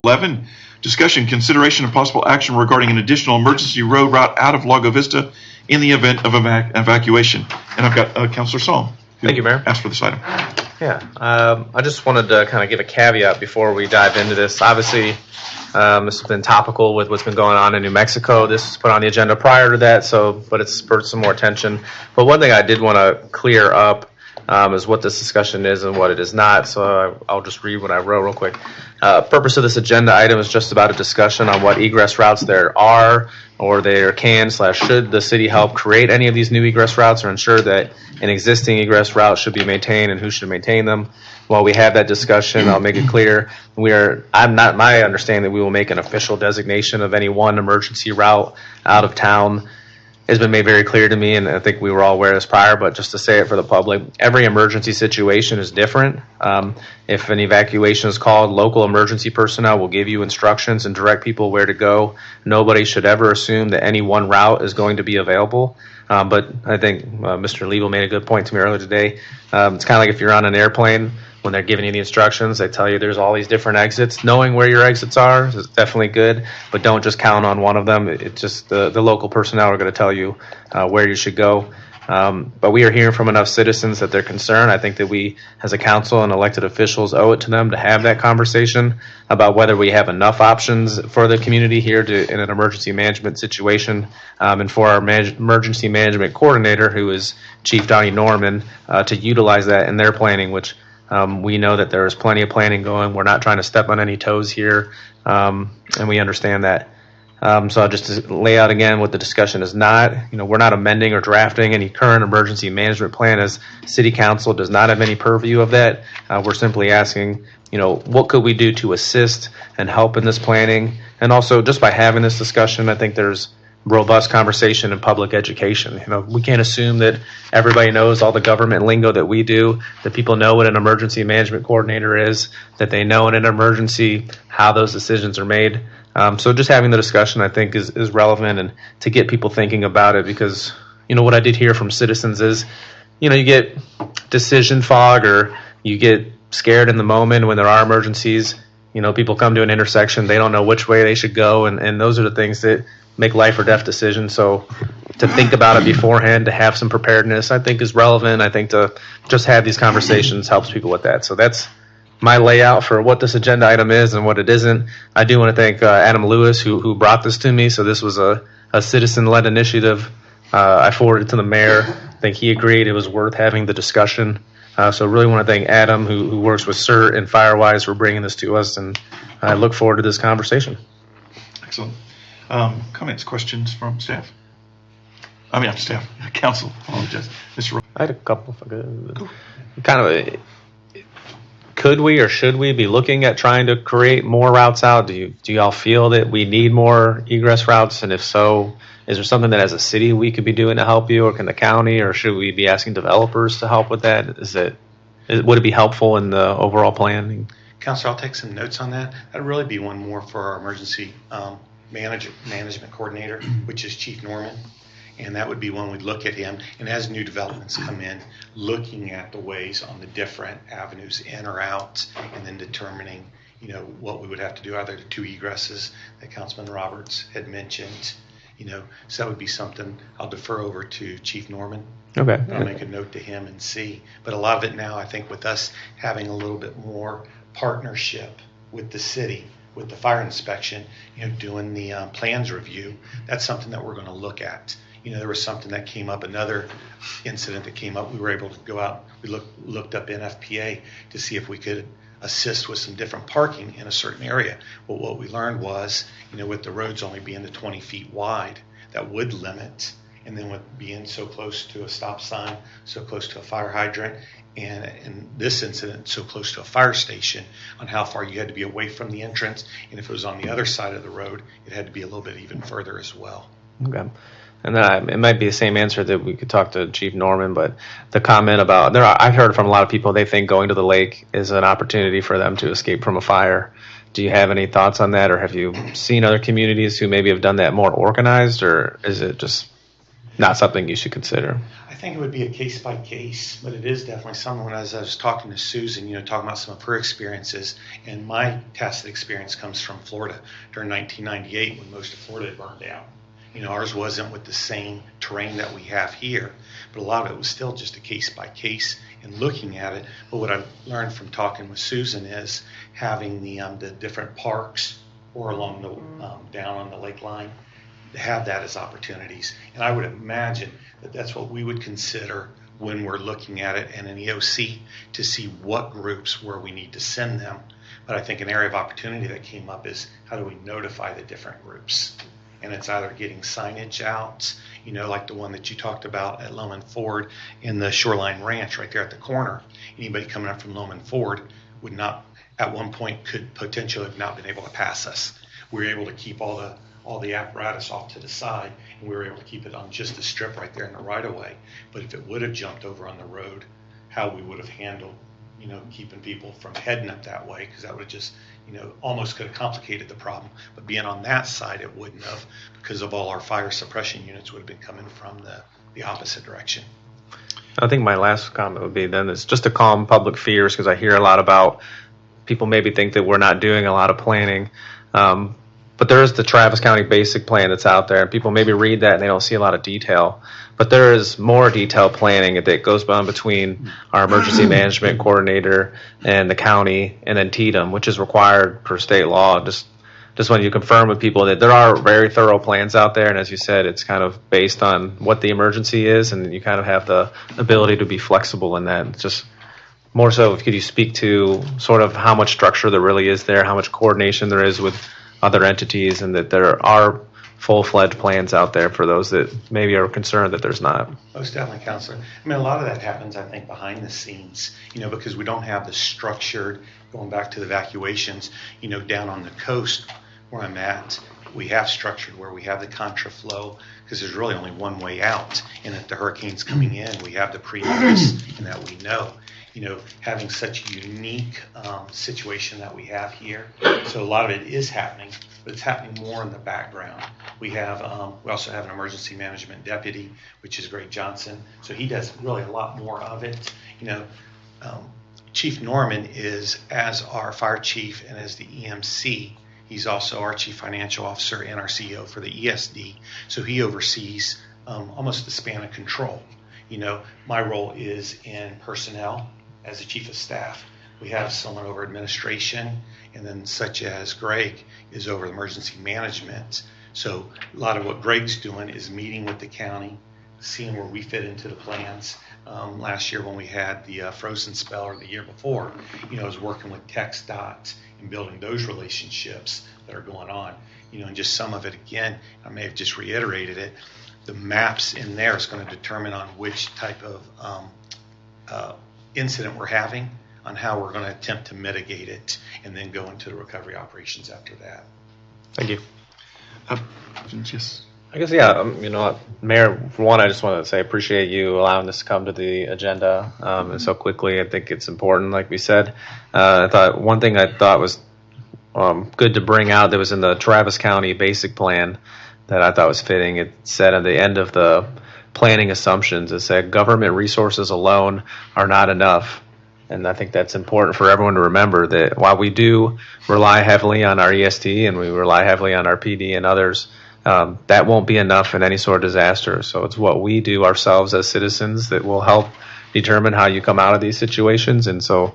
11, discussion, consideration, and possible action regarding an additional emergency road route out of Lago Vista in the event of evacuation. And I've got Councilor Saum, who Thank you, Mayor. asked for this item. Yeah, I just wanted to kind of give a caveat before we dive into this. Obviously, this has been topical with what's been going on in New Mexico. This was put on the agenda prior to that, but it's spurred some more attention. But one thing I did want to clear up is what this discussion is and what it is not. So I'll just read what I wrote real quick. Purpose of this agenda item is just about a discussion on what egress routes there are, or there can/should the city help create any of these new egress routes or ensure that an existing egress route should be maintained and who should maintain them. While we have that discussion, I'll make it clear my understanding that we will make an official designation of any one emergency route out of town has been made very clear to me, and I think we were all aware of this prior, but just to say it for the public, every emergency situation is different. If an evacuation is called, local emergency personnel will give you instructions and direct people where to go. Nobody should ever assume that any one route is going to be available. But I think Mr. Liebel made a good point to me earlier today. It's kind of like if you're on an airplane, when they're giving you the instructions, they tell you there's all these different exits. Knowing where your exits are is definitely good, but don't just count on one of them. It's just the local personnel are going to tell you where you should go. But we are hearing from enough citizens that they're concerned. I think that we, as a council and elected officials, owe it to them to have that conversation about whether we have enough options for the community here in an emergency management situation, and for our emergency management coordinator, who is Chief Donnie Norman, to utilize that in their planning, which we know that there is plenty of planning going. We're not trying to step on any toes here, and we understand that. So I'll just lay out again what the discussion is not. We're not amending or drafting any current emergency management plan, as City Council does not have any purview of that. We're simply asking, what could we do to assist and help in this planning? And also, just by having this discussion, I think there's robust conversation and public education. We can't assume that everybody knows all the government lingo that we do, that people know what an emergency management coordinator is, that they know in an emergency how those decisions are made. So just having the discussion, I think, is relevant, and to get people thinking about it, because, what I did hear from citizens is, you get decision fog, or you get scared in the moment when there are emergencies. People come to an intersection, they don't know which way they should go, and those are the things that make life or death decisions. So to think about it beforehand, to have some preparedness, I think is relevant. I think to just have these conversations helps people with that. So that's my layout for what this agenda item is and what it isn't. I do want to thank Adam Lewis, who brought this to me. So this was a citizen-led initiative. I forwarded it to the mayor. I think he agreed it was worth having the discussion. So really want to thank Adam, who works with CERT and Firewise, for bringing this to us, and I look forward to this conversation. Excellent. Comments, questions from staff? Staff, council. Apologize. Mr. I had a couple. If I could. Cool. Could we or should we be looking at trying to create more routes out? Do y'all feel that we need more egress routes? And if so, is there something that as a city we could be doing to help you, or can the county, or should we be asking developers to help with that? Would it be helpful in the overall plan? Councilor, I'll take some notes on that. That'd really be one more for our emergency management coordinator, which is Chief Norman. And that would be one we'd look at him, and as new developments come in, looking at the ways on the different avenues in or out, and then determining, what we would have to do, either the two egresses that Councilman Roberts had mentioned, so that would be something I'll defer over to Chief Norman. Okay. I'll make a note to him and see. But a lot of it now, I think, with us having a little bit more partnership with the city, with the fire inspection, doing the plans review, that's something that we're going to look at. There was something that came up, another incident that came up. We were able to go out, we looked up NFPA to see if we could assist with some different parking in a certain area. Well, what we learned was, with the roads only being the 20 feet wide, that would limit. And then with being so close to a stop sign, so close to a fire hydrant, and in this incident, so close to a fire station, on how far you had to be away from the entrance. And if it was on the other side of the road, it had to be a little bit even further as well. Okay. And then it might be the same answer that we could talk to Chief Norman, but the comment about I've heard from a lot of people, they think going to the lake is an opportunity for them to escape from a fire. Do you have any thoughts on that, or have you seen other communities who maybe have done that more organized, or is it just not something you should consider? I think it would be a case by case, but it is definitely someone, as I was talking to Susan, talking about some of her experiences, and my tacit experience comes from Florida during 1998 when most of Florida had burned down. Ours wasn't with the same terrain that we have here, but a lot of it was still just a case by case and looking at it. But what I learned from talking with Susan is having the different parks or along the down on the lake line, to have that as opportunities. And I would imagine that that's what we would consider when we're looking at it in an EOC, to see what groups where we need to send them. But I think an area of opportunity that came up is how do we notify the different groups? And it's either getting signage out, like the one that you talked about at Loman Ford in the Shoreline Ranch right there at the corner. Anybody coming up from Loman Ford would not, at one point, could potentially have not been able to pass us. We were able to keep all the apparatus off to the side, and we were able to keep it on just the strip right there in the right of way. But if it would have jumped over on the road, how we would have handled, keeping people from heading up that way, because that would have just, almost could have complicated the problem. But being on that side, it wouldn't have, because of all our fire suppression units would have been coming from the opposite direction. I think my last comment would be then is just to calm public fears, because I hear a lot about people maybe think that we're not doing a lot of planning. But there is the Travis County basic plan that's out there, and people maybe read that and they don't see a lot of detail. But there is more detailed planning that goes on between our emergency management coordinator and the county, and then TDM, which is required per state law. Just wanted to confirm with people that there are very thorough plans out there, and as you said, it's kind of based on what the emergency is, and you kind of have the ability to be flexible in that. It's just more so, could you speak to sort of how much structure there really is there, how much coordination there is with other entities, and that there are full-fledged plans out there for those that maybe are concerned that there's not? Most definitely, Counselor. I mean, a lot of that happens, I think, behind the scenes, because we don't have the structured, going back to the evacuations, down on the coast where I'm at, we have structured where we have the contraflow, because there's really only one way out. And if the hurricane's coming in, we have the pre-notice, and that we know. Having such a unique situation that we have here. So a lot of it is happening, but it's happening more in the background. We also have an emergency management deputy, which is Greg Johnson. So he does really a lot more of it. Chief Norman is, as our fire chief and as the EMC, he's also our chief financial officer and our CEO for the ESD. So he oversees almost the span of control. My role is in personnel as the chief of staff. We have someone over administration, and then such as Greg is over emergency management. So a lot of what Greg's doing is meeting with the county, seeing where we fit into the plans. Last year when we had the frozen spell, or the year before, I was working with TxDOT and building those relationships that are going on. And just some of it, again, I may have just reiterated it, the maps in there is going to determine on which type of incident we're having, on how we're going to attempt to mitigate it, and then go into the recovery operations after that. Thank you. Yes. I guess, yeah, Mayor, for one, I just want to say I appreciate you allowing this to come to the agenda and so quickly. I think it's important, like we said. I thought one thing I thought was good to bring out that was in the Travis County basic plan that I thought was fitting. It said at the end of the planning assumptions, it said government resources alone are not enough. And I think that's important for everyone to remember, that while we do rely heavily on our ESD and we rely heavily on our PD and others, that won't be enough in any sort of disaster. So it's what we do ourselves as citizens that will help determine how you come out of these situations. And so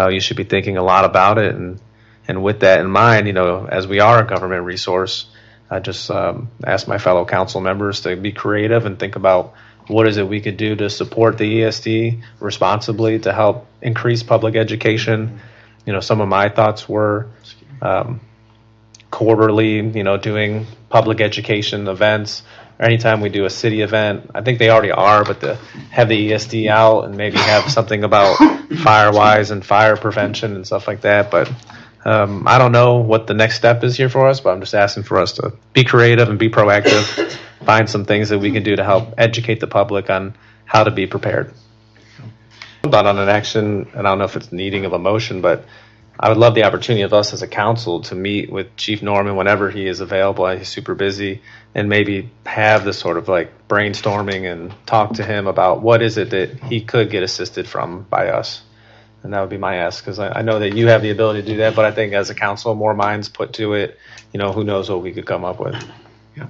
you should be thinking a lot about it. And with that in mind, as we are a government resource, I just ask my fellow council members to be creative and think about what is it we could do to support the ESD responsibly to help increase public education. Some of my thoughts were quarterly, doing public education events, or anytime we do a city event. I think they already are, but to have the ESD out and maybe have something about Firewise and fire prevention and stuff like that. But I don't know what the next step is here for us, but I'm just asking for us to be creative and be proactive, find some things that we can do to help educate the public on how to be prepared. Thought on an action, and I don't know if it's needing of a motion, but I would love the opportunity of us as a council to meet with Chief Norman whenever he is available. He's super busy, and maybe have this sort of like brainstorming and talk to him about what is it that he could get assisted from by us. And that would be my ask, because I know that you have the ability to do that, but I think as a council, more minds put to it, who knows what we could come up with. Yeah.